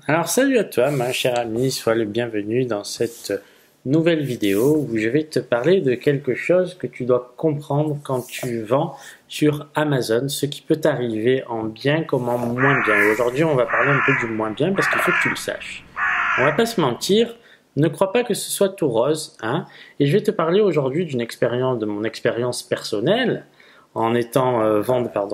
Alors salut à toi ma chère amie, sois le bienvenu dans cette nouvelle vidéo où je vais te parler de quelque chose que tu dois comprendre quand tu vends sur Amazon, ce qui peut t'arriver en bien comme en moins bien. Aujourd'hui on va parler un peu du moins bien parce qu'il faut que tu le saches. On va pas se mentir, ne crois pas que ce soit tout rose, hein, et je vais te parler aujourd'hui de mon expérience personnelle en étant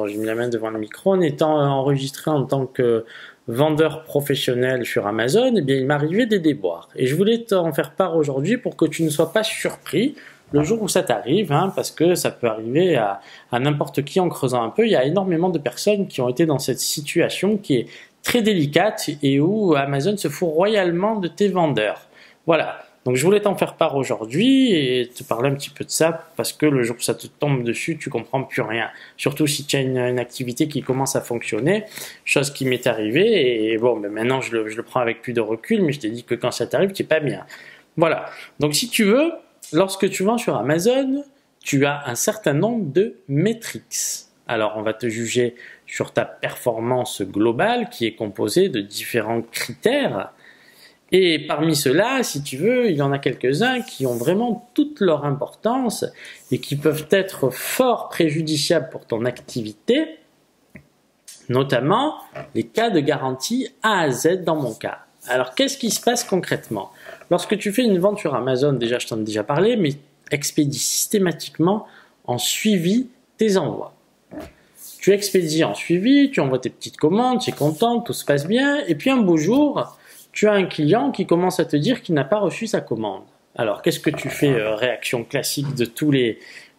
j'ai mis la main devant le micro, en étant enregistré en tant que vendeur professionnel sur Amazon, eh bien, il m'arrivait des déboires. Et je voulais t'en faire part aujourd'hui pour que tu ne sois pas surpris le jour où ça t'arrive, hein, parce que ça peut arriver à n'importe qui en creusant un peu. Il y a énormément de personnes qui ont été dans cette situation qui est très délicate et où Amazon se fout royalement de tes vendeurs. Voilà. Donc je voulais t'en faire part aujourd'hui et te parler un petit peu de ça parce que le jour où ça te tombe dessus, tu comprends plus rien. Surtout si tu as une activité qui commence à fonctionner, chose qui m'est arrivée et bon, mais maintenant je le prends avec plus de recul, mais je t'ai dit que quand ça t'arrive, tu n'es pas bien. Voilà. Donc si tu veux, lorsque tu vends sur Amazon, tu as un certain nombre de métriques. Alors on va te juger sur ta performance globale qui est composée de différents critères. Et parmi ceux-là, si tu veux, il y en a quelques-uns qui ont vraiment toute leur importance et qui peuvent être fort préjudiciables pour ton activité, notamment les cas de garantie A à Z dans mon cas. Alors, qu'est-ce qui se passe concrètement? Lorsque tu fais une vente sur Amazon, déjà, je t'en ai déjà parlé, mais expédie systématiquement en suivi tes envois. Tu expédies en suivi, tu envoies tes petites commandes, tu es content, tout se passe bien, et puis un beau jour, tu as un client qui commence à te dire qu'il n'a pas reçu sa commande. Alors, qu'est-ce que tu fais? Réaction classique de tous les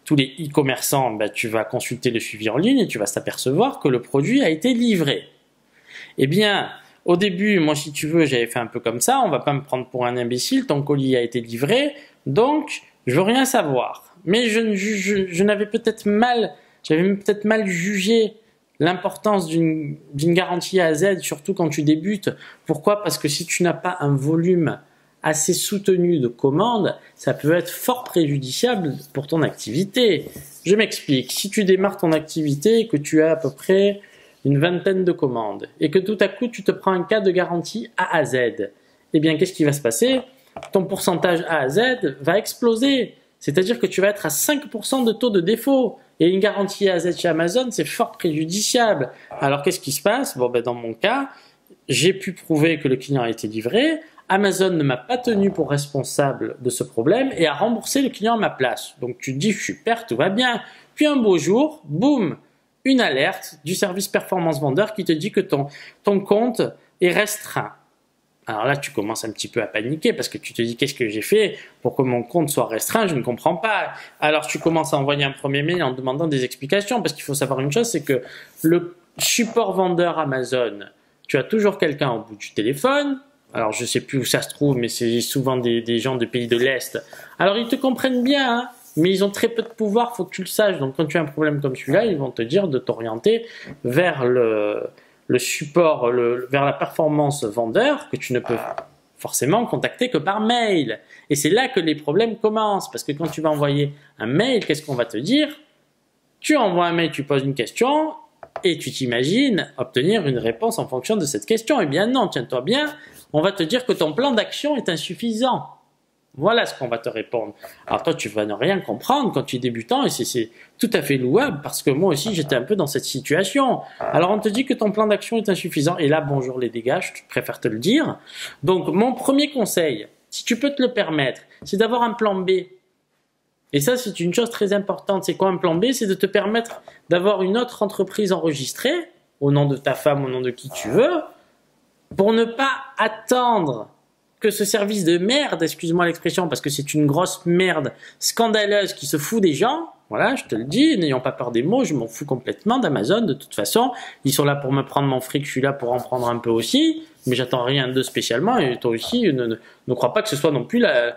e-commerçants, tu vas consulter le suivi en ligne et tu vas t'apercevoir que le produit a été livré. Eh bien, au début, moi, si tu veux, j'avais fait un peu comme ça. On va pas me prendre pour un imbécile. Ton colis a été livré, donc je veux rien savoir. Mais j'avais peut-être mal jugé l'importance d'une garantie A à Z, surtout quand tu débutes. Pourquoi? Parce que si tu n'as pas un volume assez soutenu de commandes, ça peut être fort préjudiciable pour ton activité. Je m'explique. Si tu démarres ton activité et que tu as à peu près une vingtaine de commandes et que tout à coup tu te prends un cas de garantie A à Z, eh bien qu'est-ce qui va se passer? Ton pourcentage A à Z va exploser. C'est-à-dire que tu vas être à 5% de taux de défaut. Et une garantie A à Z chez Amazon, c'est fort préjudiciable. Alors, qu'est-ce qui se passe? Bon, dans mon cas, j'ai pu prouver que le client a été livré. Amazon ne m'a pas tenu pour responsable de ce problème et a remboursé le client à ma place. Donc, tu te dis, super, tout va bien. Puis un beau jour, boum, une alerte du service performance vendeur qui te dit que ton compte est restreint. Alors là, tu commences un petit peu à paniquer parce que tu te dis qu'est-ce que j'ai fait pour que mon compte soit restreint, je ne comprends pas. Alors tu commences à envoyer un premier mail en demandant des explications parce qu'il faut savoir une chose, c'est que le support vendeur Amazon, tu as toujours quelqu'un au bout du téléphone. Alors je ne sais plus où ça se trouve, mais c'est souvent des gens de pays de l'Est. Alors ils te comprennent bien, hein, mais ils ont très peu de pouvoir, faut que tu le saches. Donc quand tu as un problème comme celui-là, ils vont te dire de t'orienter vers le support, vers la performance vendeur que tu ne peux forcément contacter que par mail. Et c'est là que les problèmes commencent. Parce que quand tu vas envoyer un mail, qu'est-ce qu'on va te dire? Tu envoies un mail, tu poses une question et tu t'imagines obtenir une réponse en fonction de cette question. Eh bien non, tiens-toi bien, on va te dire que ton plan d'action est insuffisant. Voilà ce qu'on va te répondre. Alors toi, tu vas ne rien comprendre quand tu es débutant et c'est tout à fait louable parce que moi aussi, j'étais un peu dans cette situation. Alors on te dit que ton plan d'action est insuffisant et là, bonjour les dégâts, je préfère te le dire. Donc mon premier conseil, si tu peux te le permettre, c'est d'avoir un plan B. Et ça, c'est une chose très importante. C'est quoi un plan B? C'est de te permettre d'avoir une autre entreprise enregistrée au nom de ta femme, au nom de qui tu veux, pour ne pas attendre que ce service de merde, excuse-moi l'expression, parce que c'est une grosse merde scandaleuse qui se fout des gens, voilà, je te le dis, n'ayant pas peur des mots, je m'en fous complètement d'Amazon, de toute façon, ils sont là pour me prendre mon fric, je suis là pour en prendre un peu aussi, mais j'attends rien d'eux spécialement, et toi aussi, ne crois pas que ce soit non plus la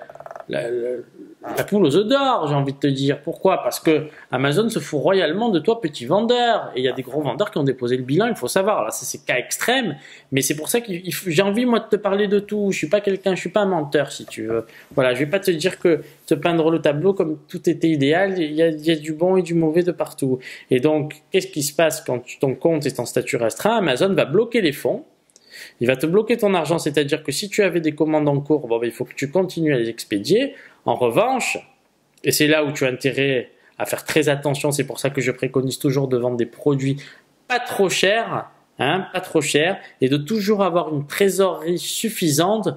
poule aux œufs d'or, j'ai envie de te dire. Pourquoi? Parce que Amazon se fout royalement de toi, petit vendeur. Et il y a des gros vendeurs qui ont déposé le bilan, il faut savoir. Alors, ça, c'est cas extrême. Mais c'est pour ça que j'ai envie, moi, de te parler de tout. Je suis pas un menteur, si tu veux. Voilà, je vais pas te dire que te peindre le tableau comme tout était idéal. Il y a du bon et du mauvais de partout. Et donc, qu'est-ce qui se passe quand ton compte est en statut restreint? Amazon va bloquer les fonds. Il va te bloquer ton argent, c'est-à-dire que si tu avais des commandes en cours, bon, ben, il faut que tu continues à les expédier. En revanche, et c'est là où tu as intérêt à faire très attention, c'est pour ça que je préconise toujours de vendre des produits pas trop chers, hein, pas trop chers, et de toujours avoir une trésorerie suffisante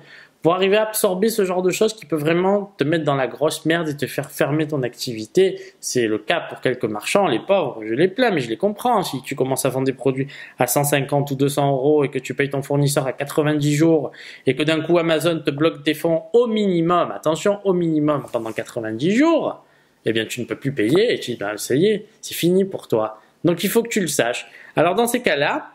pour arriver à absorber ce genre de choses qui peut vraiment te mettre dans la grosse merde et te faire fermer ton activité. C'est le cas pour quelques marchands, les pauvres, je les plains, mais je les comprends. Si tu commences à vendre des produits à 150 ou 200 euros et que tu payes ton fournisseur à 90 jours et que d'un coup Amazon te bloque tes fonds au minimum, attention, au minimum pendant 90 jours, eh bien tu ne peux plus payer et tu dis, ben, ça y est, c'est fini pour toi. Donc il faut que tu le saches. Alors dans ces cas-là,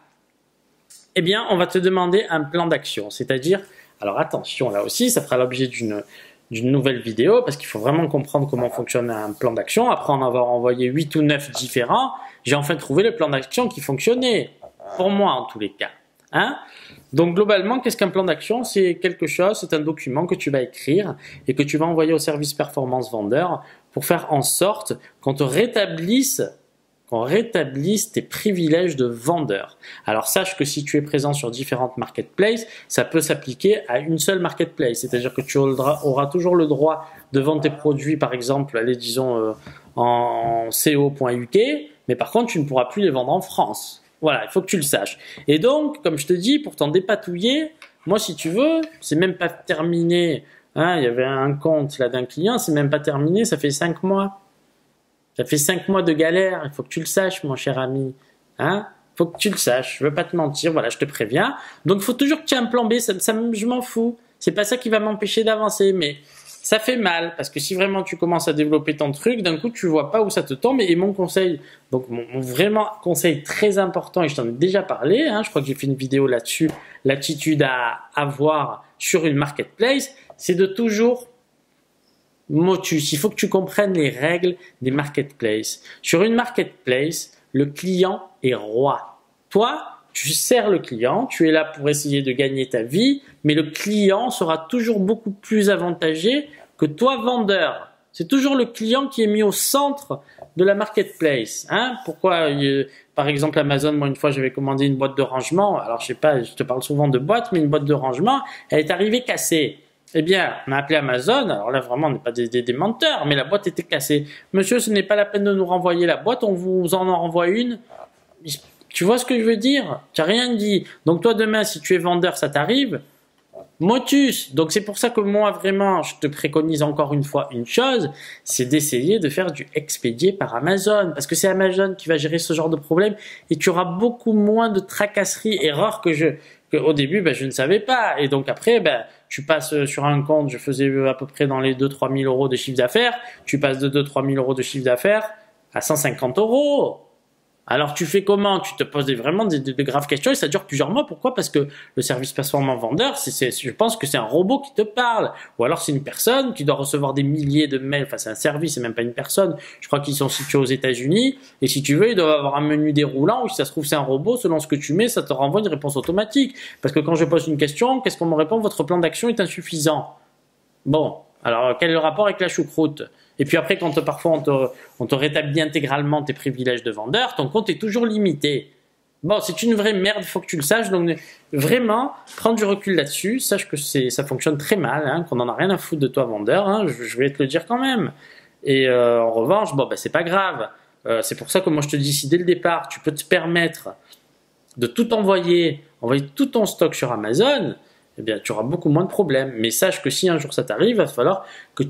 eh bien on va te demander un plan d'action, c'est-à-dire, alors attention, là aussi, ça fera l'objet d'une nouvelle vidéo parce qu'il faut vraiment comprendre comment fonctionne un plan d'action. Après en avoir envoyé 8 ou 9 différents, j'ai enfin trouvé le plan d'action qui fonctionnait, pour moi en tous les cas. Hein? Donc globalement, qu'est-ce qu'un plan d'action? C'est quelque chose, c'est un document que tu vas écrire et que tu vas envoyer au service performance vendeur pour faire en sorte qu'on rétablisse tes privilèges de vendeur. Alors sache que si tu es présent sur différentes marketplaces, ça peut s'appliquer à une seule marketplace, c'est-à-dire que tu auras toujours le droit de vendre tes produits, par exemple, allez, disons en co.uk, mais par contre tu ne pourras plus les vendre en France. Voilà, il faut que tu le saches. Et donc, comme je te dis, pour t'en dépatouiller, moi si tu veux, c'est même pas terminé, hein, il y avait un compte là d'un client, c'est même pas terminé, ça fait 5 mois. Ça fait 5 mois de galère, il faut que tu le saches, mon cher ami. Hein? Faut que tu le saches, je veux pas te mentir, voilà, je te préviens. Donc, il faut toujours que tu aies un plan B, je m'en fous. C'est pas ça qui va m'empêcher d'avancer, mais ça fait mal, parce que si vraiment tu commences à développer ton truc, d'un coup, tu vois pas où ça te tombe. Et mon conseil, donc mon vraiment conseil très important, et je t'en ai déjà parlé, hein, je crois que j'ai fait une vidéo là-dessus, l'attitude à avoir sur une marketplace, c'est de toujours motus. Il faut que tu comprennes les règles des marketplaces. Sur une marketplace, le client est roi. Toi, tu sers le client, tu es là pour essayer de gagner ta vie, mais le client sera toujours beaucoup plus avantagé que toi, vendeur. C'est toujours le client qui est mis au centre de la marketplace. Hein? Pourquoi, par exemple, Amazon, moi, une fois, j'avais commandé une boîte de rangement. Alors, je sais pas, je te parle souvent de boîte, mais une boîte de rangement, elle est arrivée cassée. Eh bien, on a appelé Amazon, alors là vraiment on n'est pas des menteurs, mais la boîte était cassée. Monsieur, ce n'est pas la peine de nous renvoyer la boîte, on vous en renvoie une. Tu vois ce que je veux dire? Tu n'as rien dit. Donc toi demain, si tu es vendeur, ça t'arrive, motus. Donc c'est pour ça que moi vraiment, je te préconise encore une fois une chose, c'est d'essayer de faire du expédié par Amazon, parce que c'est Amazon qui va gérer ce genre de problème et tu auras beaucoup moins de tracasseries, erreurs que au début, je ne savais pas. Et donc après, tu passes sur un compte, je faisais à peu près dans les 2-3 000 euros de chiffre d'affaires, tu passes de 2-3 000 euros de chiffre d'affaires à 150 euros. Alors tu fais comment? Tu te poses vraiment des graves questions et ça dure plusieurs mois. Pourquoi? Parce que le service performant vendeur, je pense que c'est un robot qui te parle. Ou alors c'est une personne qui doit recevoir des milliers de mails. Enfin c'est un service, c'est même pas une personne. Je crois qu'ils sont situés aux États-Unis. Et si tu veux, ils doivent avoir un menu déroulant. Ou si ça se trouve c'est un robot, selon ce que tu mets, ça te renvoie une réponse automatique. Parce que quand je pose une question, qu'est-ce qu'on me répond? Votre plan d'action est insuffisant. Bon, alors quel est le rapport avec la choucroute? Et puis après, quand parfois on te rétablit intégralement tes privilèges de vendeur, ton compte est toujours limité. Bon, c'est une vraie merde, il faut que tu le saches. Donc vraiment, prends du recul là-dessus. Sache que ça fonctionne très mal, hein, qu'on n'en a rien à foutre de toi, vendeur. Hein, je vais te le dire quand même. Et en revanche, c'est pas grave. C'est pour ça que moi je te dis, si dès le départ, tu peux te permettre de tout envoyer tout ton stock sur Amazon, eh bien, tu auras beaucoup moins de problèmes. Mais sache que si un jour ça t'arrive, il va falloir que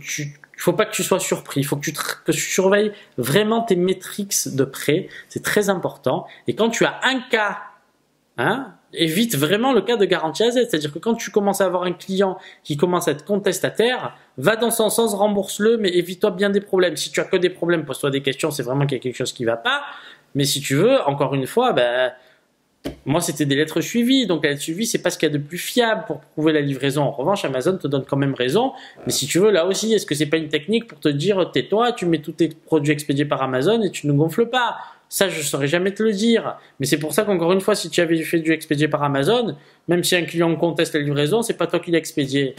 il faut pas que tu sois surpris. Il faut que tu surveilles vraiment tes métriques de près. C'est très important. Et quand tu as un cas, hein, évite vraiment le cas de garantie à Z. C'est-à-dire que quand tu commences à avoir un client qui commence à être contestataire, va dans son sens, rembourse-le, mais évite-toi bien des problèmes. Si tu as que des problèmes, pose-toi des questions, c'est vraiment qu'il y a quelque chose qui va pas. Mais si tu veux, encore une fois, moi, c'était des lettres suivies. Donc, la lettre suivie, c'est pas ce qu'il y a de plus fiable pour prouver la livraison. En revanche, Amazon te donne quand même raison. Mais si tu veux, là aussi, est-ce que c'est pas une technique pour te dire, tais-toi, tu mets tous tes produits expédiés par Amazon et tu ne gonfles pas? Ça, je saurais jamais te le dire. Mais c'est pour ça qu'encore une fois, si tu avais fait du expédié par Amazon, même si un client conteste la livraison, c'est pas toi qui l'as expédié.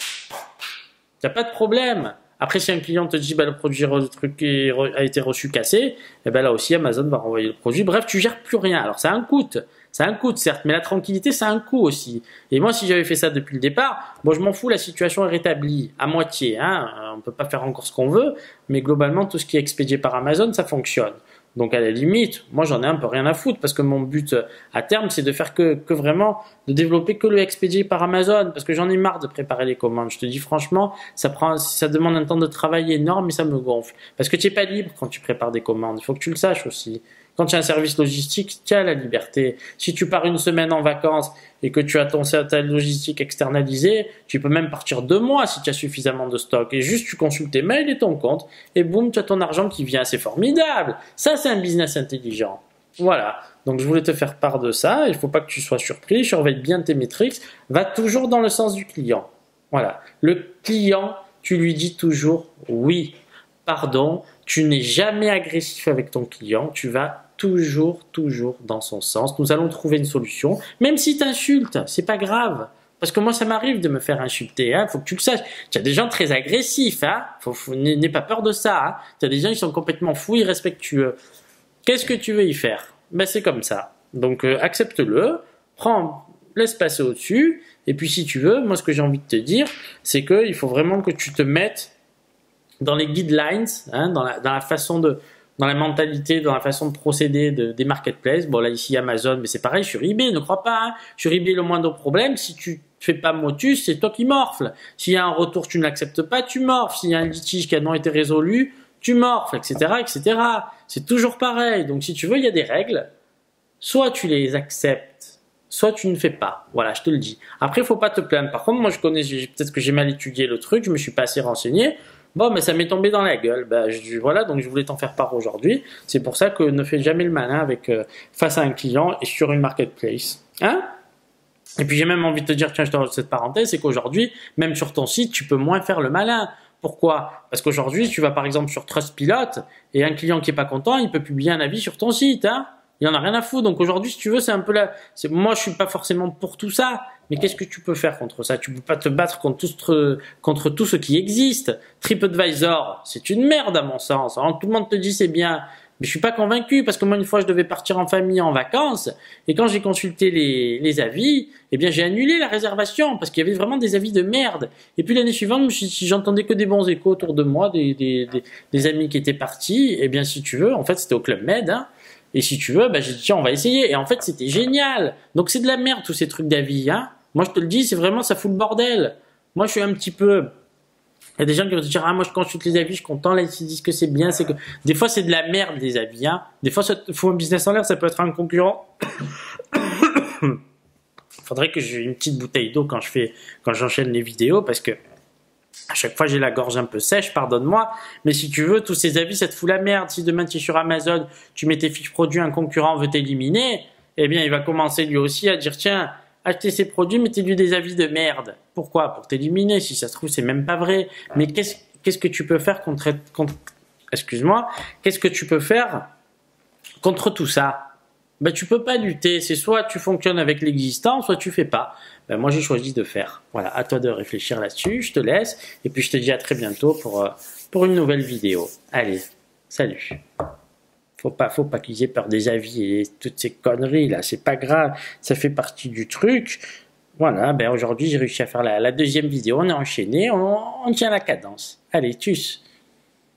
T'as pas de problème. Après, si un client te dit, le produit a été reçu cassé, là aussi, Amazon va renvoyer le produit. Bref, tu gères plus rien. Alors, ça a un coût. Ça a un coût, certes, mais la tranquillité, ça a un coût aussi. Et moi, si j'avais fait ça depuis le départ, bon, je m'en fous, la situation est rétablie à moitié. Hein. On peut pas faire encore ce qu'on veut, mais globalement, tout ce qui est expédié par Amazon, ça fonctionne. Donc à la limite, moi j'en ai un peu rien à foutre parce que mon but à terme c'est de faire que vraiment de développer que le expédié par Amazon parce que j'en ai marre de préparer les commandes. Je te dis franchement, ça demande un temps de travail énorme et ça me gonfle parce que tu n'es pas libre quand tu prépares des commandes. Il faut que tu le saches aussi. Quand tu as un service logistique, tu as la liberté. Si tu pars une semaine en vacances et que tu as ta logistique externalisée, tu peux même partir 2 mois si tu as suffisamment de stock. Et juste tu consultes tes mails et ton compte et boum, tu as ton argent qui vient. C'est formidable. Ça, c'est un business intelligent. Voilà. Donc je voulais te faire part de ça. Il ne faut pas que tu sois surpris. Surveille bien tes métriques. Va toujours dans le sens du client. Voilà. Le client, tu lui dis toujours oui, pardon. Tu n'es jamais agressif avec ton client. Tu vas toujours dans son sens. Nous allons trouver une solution. Même si tu insultes, c'est pas grave. Parce que moi, ça m'arrive de me faire insulter. Hein. Faut que tu le saches. Tu as des gens très agressifs. Hein. N'aie pas peur de ça. Hein. Tu as des gens qui sont complètement fous, irrespectueux. Qu'est-ce que tu veux y faire? Ben, c'est comme ça. Donc, accepte-le. Laisse passer au-dessus. Et puis, si tu veux, moi, ce que j'ai envie de te dire, c'est qu'il faut vraiment que tu te mettes dans les guidelines, hein, dans la façon dans la mentalité, dans la façon de procéder des marketplaces. Bon, là, ici, Amazon, mais c'est pareil sur eBay, ne crois pas. Hein. Sur eBay, le moindre problème, si tu fais pas motus, c'est toi qui morfles. S'il y a un retour, tu ne l'acceptes pas, tu morfles. S'il y a un litige qui n'a pas été résolu, tu morfles, etc., etc. C'est toujours pareil. Donc, si tu veux, il y a des règles. Soit tu les acceptes, soit tu ne fais pas. Voilà, je te le dis. Après, il faut pas te plaindre. Par contre, moi, peut-être que j'ai mal étudié le truc, je me suis pas assez renseigné. Bon, mais ça m'est tombé dans la gueule. Voilà, donc je voulais t'en faire part aujourd'hui. C'est pour ça que ne fais jamais le malin face à un client et sur une marketplace. Hein? Et puis j'ai même envie de te dire, tiens, je te rajoute cette parenthèse, c'est qu'aujourd'hui, même sur ton site, tu peux moins faire le malin. Pourquoi? Parce qu'aujourd'hui, tu vas par exemple sur Trustpilot et un client qui est pas content, il peut publier un avis sur ton site. Hein? Il en a rien à foutre. Donc aujourd'hui, si tu veux, c'est un peu moi, je suis pas forcément pour tout ça. Mais qu'est-ce que tu peux faire contre ça? Tu peux pas te battre contre tout ce qui existe. TripAdvisor, c'est une merde à mon sens. Alors, tout le monde te dit c'est bien, mais je suis pas convaincu parce que moi une fois je devais partir en famille en vacances et quand j'ai consulté les avis, eh bien j'ai annulé la réservation parce qu'il y avait vraiment des avis de merde. Et puis l'année suivante, si j'entendais que des bons échos autour de moi, des amis qui étaient partis, eh bien si tu veux, en fait c'était au Club Med. Hein, et si tu veux, j'ai dit tiens on va essayer. Et en fait c'était génial. Donc c'est de la merde tous ces trucs d'avis. Hein. Moi je te le dis, c'est vraiment ça fout le bordel. Moi je suis un petit peu... Il y a des gens qui vont te dire ah moi je consulte les avis, je suis content, là ils disent que c'est bien, c'est que des fois c'est de la merde les avis. Hein. Des fois ça faut un business en l'air, ça peut être un concurrent. Faudrait que j'ai une petite bouteille d'eau quand j'enchaîne les vidéos parce que à chaque fois j'ai la gorge un peu sèche, pardonne-moi, mais si tu veux, tous ces avis ça te fout la merde. Si demain tu es sur Amazon, tu mets tes fiches produits, un concurrent veut t'éliminer, eh bien il va commencer lui aussi à dire tiens, achetez ces produits, mettez-lui des avis de merde. Pourquoi? Pour t'éliminer, si ça se trouve c'est même pas vrai. Mais qu'est-ce que tu peux faire qu'est-ce que tu peux faire contre tout ça? Tu peux pas lutter, c'est soit tu fonctionnes avec l'existant, soit tu fais pas. Moi j'ai choisi de faire. Voilà, à toi de réfléchir là-dessus, je te laisse, et puis je te dis à très bientôt pour une nouvelle vidéo. Allez, salut. Faut pas qu'ils aient peur des avis et toutes ces conneries là, c'est pas grave, ça fait partie du truc. Voilà, aujourd'hui j'ai réussi à faire la deuxième vidéo, on est enchaîné, on tient la cadence. Allez, tchuss.